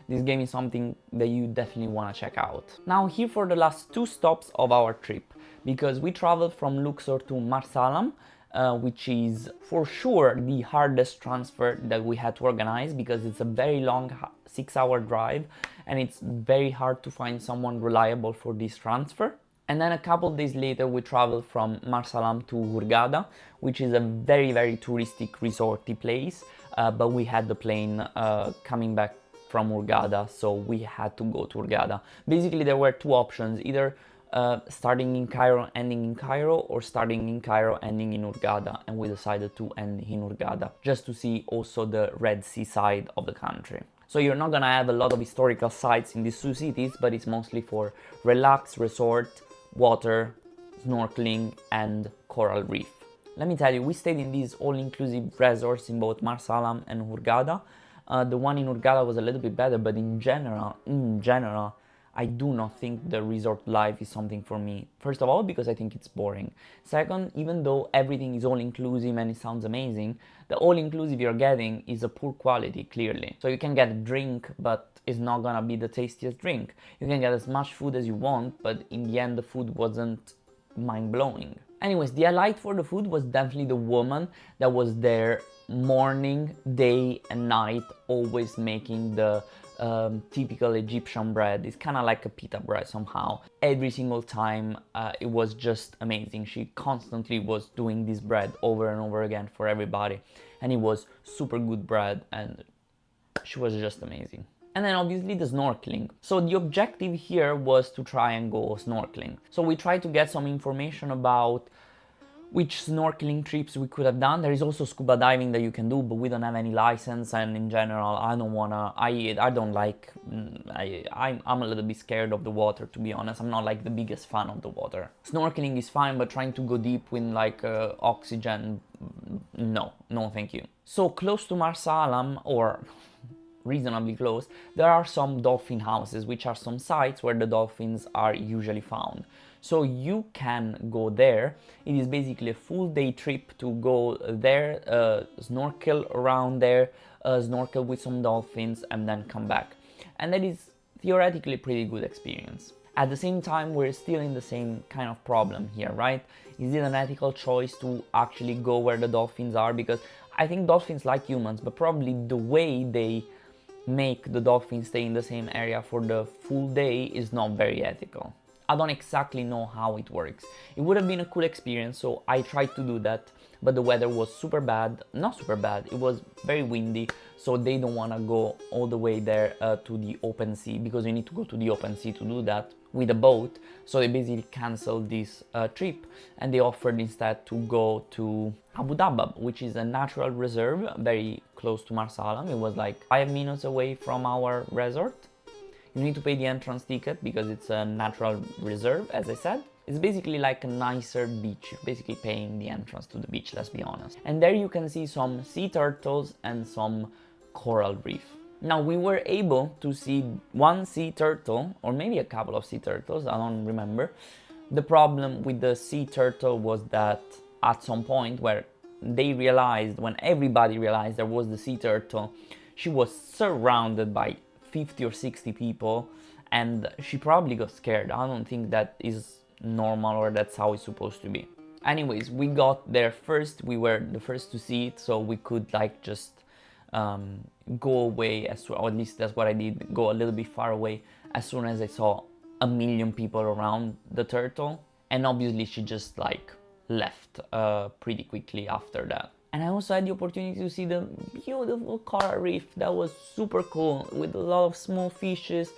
this game is something that you definitely want to check out. Now here for the last two stops of our trip, because we traveled from Luxor to Marsa Alam, which is for sure the hardest transfer that we had to organize, because it's a very long 6-hour drive and it's very hard to find someone reliable for this transfer. And then a couple days later we traveled from Marsa Alam to Hurgada, which is a very touristic resorty place, but we had the plane coming back from Hurgada, so we had to go to Hurgada. Basically there were two options, either starting in Cairo, ending in Cairo, or starting in Cairo, ending in Hurgada, and we decided to end in Hurgada, just to see also the Red Sea side of the country. So you're not gonna have a lot of historical sites in these two cities, but it's mostly for relax, resort, water, snorkeling, and coral reef. Let me tell you, we stayed in these all-inclusive resorts in both Marsa Alam and Hurgada. The one in Hurgada was a little bit better, but in general, I do not think the resort life is something for me. First of all, because I think it's boring. Second, even though everything is all-inclusive and it sounds amazing, the all-inclusive you're getting is a poor quality, clearly. So you can get a drink, but it's not gonna be the tastiest drink. You can get as much food as you want, but in the end the food wasn't mind-blowing. Anyways, the highlight for the food was definitely the woman that was there morning, day and night, always making the typical Egyptian bread. It's kind of like a pita bread somehow. Every single time it was just amazing. She constantly was doing this bread over and over again for everybody, and it was super good bread and she was just amazing. And then obviously the snorkeling. So the objective here was to try and go snorkeling. So we tried to get some information about which snorkeling trips we could have done. There is also scuba diving that you can do, but we don't have any license, and in general I don't wanna, I don't like, I'm a little bit scared of the water, to be honest. I'm not like the biggest fan of the water. Snorkeling is fine, but trying to go deep with like oxygen, no thank you. So close to Marsa Alam, or reasonably close, there are some dolphin houses, which are some sites where the dolphins are usually found. So you can go there. It is basically a full day trip to go there, snorkel around there, snorkel with some dolphins, and then come back. And that is theoretically a pretty good experience. At the same time, we're still in the same kind of problem here, right? Is it an ethical choice to actually go where the dolphins are? Because I think dolphins like humans, but probably the way they make the dolphins stay in the same area for the full day is not very ethical. I don't exactly know how it works. It would have been a cool experience, so I tried to do that, but the weather was super bad. Not super bad, it was very windy, so they don't want to go all the way there to the open sea, because you need to go to the open sea to do that with a boat. So they basically canceled this trip, and they offered instead to go to Abu Dhabi, which is a natural reserve very close to Marsa Alam. It was like 5 minutes away from our resort. You need to pay the entrance ticket because it's a natural reserve, as I said. It's basically like a nicer beach. You're basically paying the entrance to the beach, let's be honest. And there you can see some sea turtles and some coral reef. Now, we were able to see one sea turtle, or maybe a couple of sea turtles, I don't remember. The problem with the sea turtle was that at some point where they realized, when everybody realized there was the sea turtle, she was surrounded by 50 or 60 people, and she probably got scared. I don't think that is normal, or that's how it's supposed to be. Anyways, we got there first. We were the first to see it, so we could like just go away as soon, or at least that's what I did, go a little bit far away as soon as I saw a million people around the turtle. And obviously she just like left pretty quickly after that. And I also had the opportunity to see the beautiful coral reef. That was super cool, with a lot of small fishes,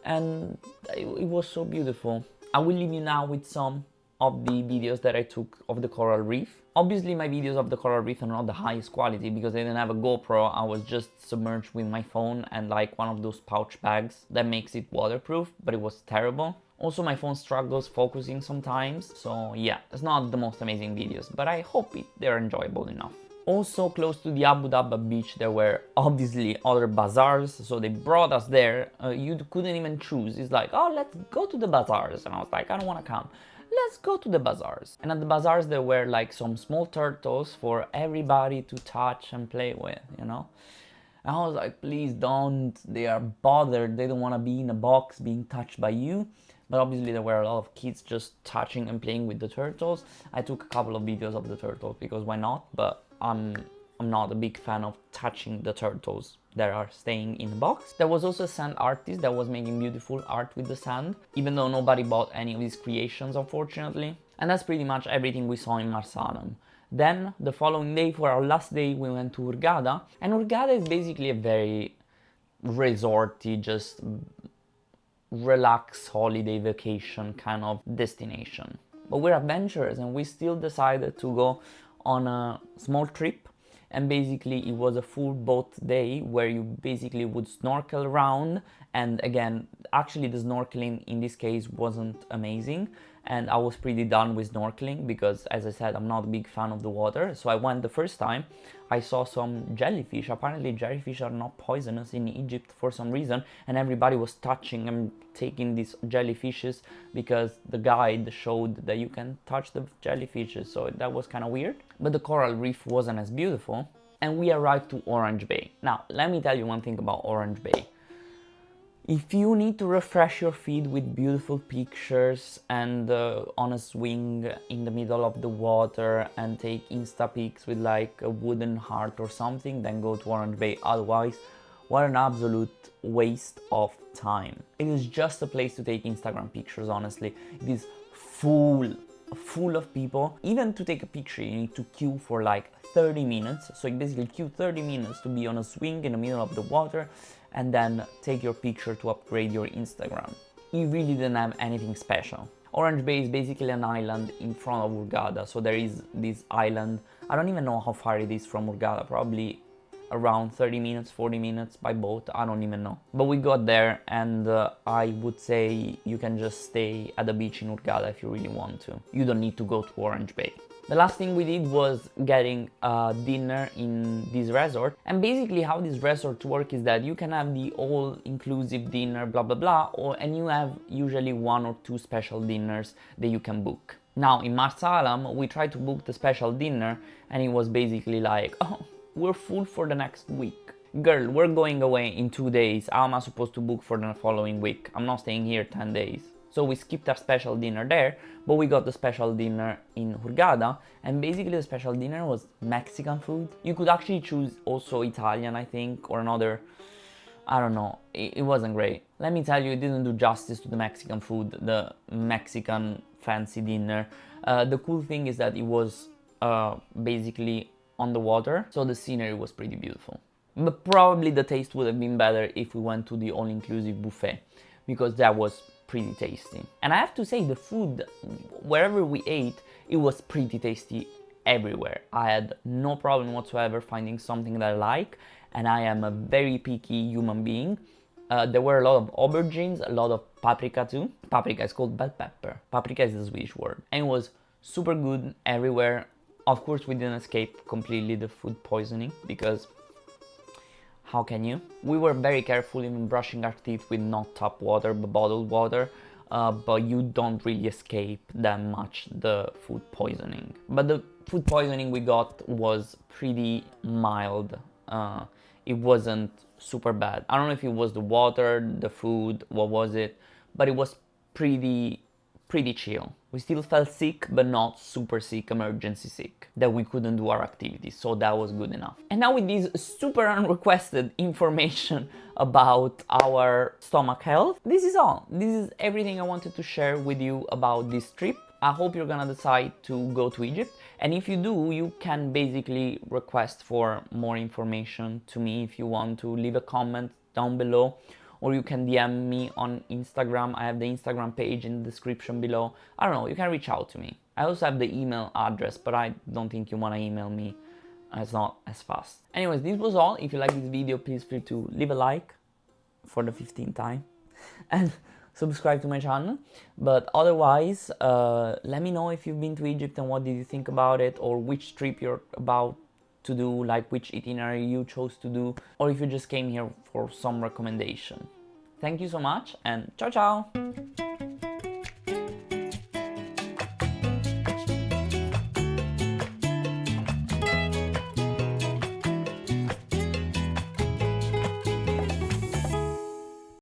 and it was so beautiful. I will leave you now with some of the videos that I took of the coral reef. Obviously my videos of the coral reef are not the highest quality because I didn't have a GoPro. I was just submerged with my phone and like one of those pouch bags that makes it waterproof, but it was terrible. Also, my phone struggles focusing sometimes, so yeah, it's not the most amazing videos, but I hope they're enjoyable enough. Also, close to the Abu Dhabi beach, there were obviously other bazaars, so they brought us there. You couldn't even choose. It's like, oh, let's go to the bazaars, and I was like, I don't want to come. Let's go to the bazaars. And at the bazaars there were like some small turtles for everybody to touch and play with, you know. And I was like, please don't. They are bothered. They don't want to be in a box being touched by you. But obviously there were a lot of kids just touching and playing with the turtles. I took a couple of videos of the turtles because why not? But I'm not a big fan of touching the turtles that are staying in the box. There was also a sand artist that was making beautiful art with the sand, even though nobody bought any of his creations, unfortunately. And that's pretty much everything we saw in Marsa Alam. Then the following day, for our last day, we went to Hurgada. And Hurgada is basically a very resorty, just relax holiday vacation kind of destination. But we're adventurous and we still decided to go on a small trip, and basically it was a full boat day where you basically would snorkel around. And again, actually the snorkeling in this case wasn't amazing, and I was pretty done with snorkeling because, as I said, I'm not a big fan of the water. So I went the first time, I saw some jellyfish. Apparently jellyfish are not poisonous in Egypt for some reason, and everybody was touching and taking these jellyfishes because the guide showed that you can touch the jellyfishes, so that was kind of weird. But the coral reef wasn't as beautiful, and we arrived to Orange Bay. Now, let me tell you one thing about Orange Bay. If you need to refresh your feed with beautiful pictures and on a swing in the middle of the water and take Insta pics with like a wooden heart or something, then go to Orange Bay. Otherwise, what an absolute waste of time. It is just a place to take Instagram pictures, honestly. It is full of people. Even to take a picture, you need to queue for like 30 minutes. So you basically queue 30 minutes to be on a swing in the middle of the water and then take your picture to upgrade your Instagram. You really didn't have anything special. Orange Bay is basically an island in front of Hurgada. So there is this island. I don't even know how far it is from Hurgada, probably around 30 minutes, 40 minutes by boat, I don't even know. But we got there, and I would say you can just stay at the beach in Hurgada if you really want to. You don't need to go to Orange Bay. The last thing we did was getting dinner in this resort. And basically how these resorts work is that you can have the all-inclusive dinner, blah blah blah, and you have usually 1 or 2 special dinners that you can book. Now in Marsa Alam, we tried to book the special dinner, and it was basically like, oh, we're full for the next week. Girl, we're going away in 2 days. How am I supposed to book for the following week? I'm not staying here 10 days. So we skipped our special dinner there, but we got the special dinner in Hurgada, and basically the special dinner was Mexican food. You could actually choose also Italian, I think, or another I don't know, it wasn't great. Let me tell you, it didn't do justice to the Mexican food, the Mexican fancy dinner. The cool thing is that it was basically on the water, so the scenery was pretty beautiful. But probably the taste would have been better if we went to the all-inclusive buffet, because that was pretty tasty. And I have to say, the food, wherever we ate, it was pretty tasty everywhere. I had no problem whatsoever finding something that I like, and I am a very picky human being. There were a lot of aubergines, a lot of paprika too. Paprika is called bell pepper. Paprika is the Swedish word. And it was super good everywhere. Of course, we didn't escape completely the food poisoning, because how can you? We were very careful in brushing our teeth with not tap water but bottled water, but you don't really escape that much the food poisoning. But the food poisoning we got was pretty mild. It wasn't super bad. I don't know if it was the water, the food, what was it, but it was pretty chill. We still felt sick, but not super sick, emergency sick, that we couldn't do our activities, so that was good enough. And now with this super unrequested information about our stomach health, this is all. This is everything I wanted to share with you about this trip. I hope you're gonna decide to go to Egypt, and if you do, you can basically request for more information to me if you want to leave a comment down below, or you can DM me on Instagram. I have the Instagram page in the description below. I don't know, you can reach out to me. I also have the email address, but I don't think you want to email me. It's not as fast. Anyways, this was all. If you like this video, please feel free to leave a like for the 15th time and subscribe to my channel. But otherwise, let me know if you've been to Egypt and what did you think about it, or which trip you're about to do, like which itinerary you chose to do, or if you just came here for some recommendation. Thank you so much, and ciao ciao!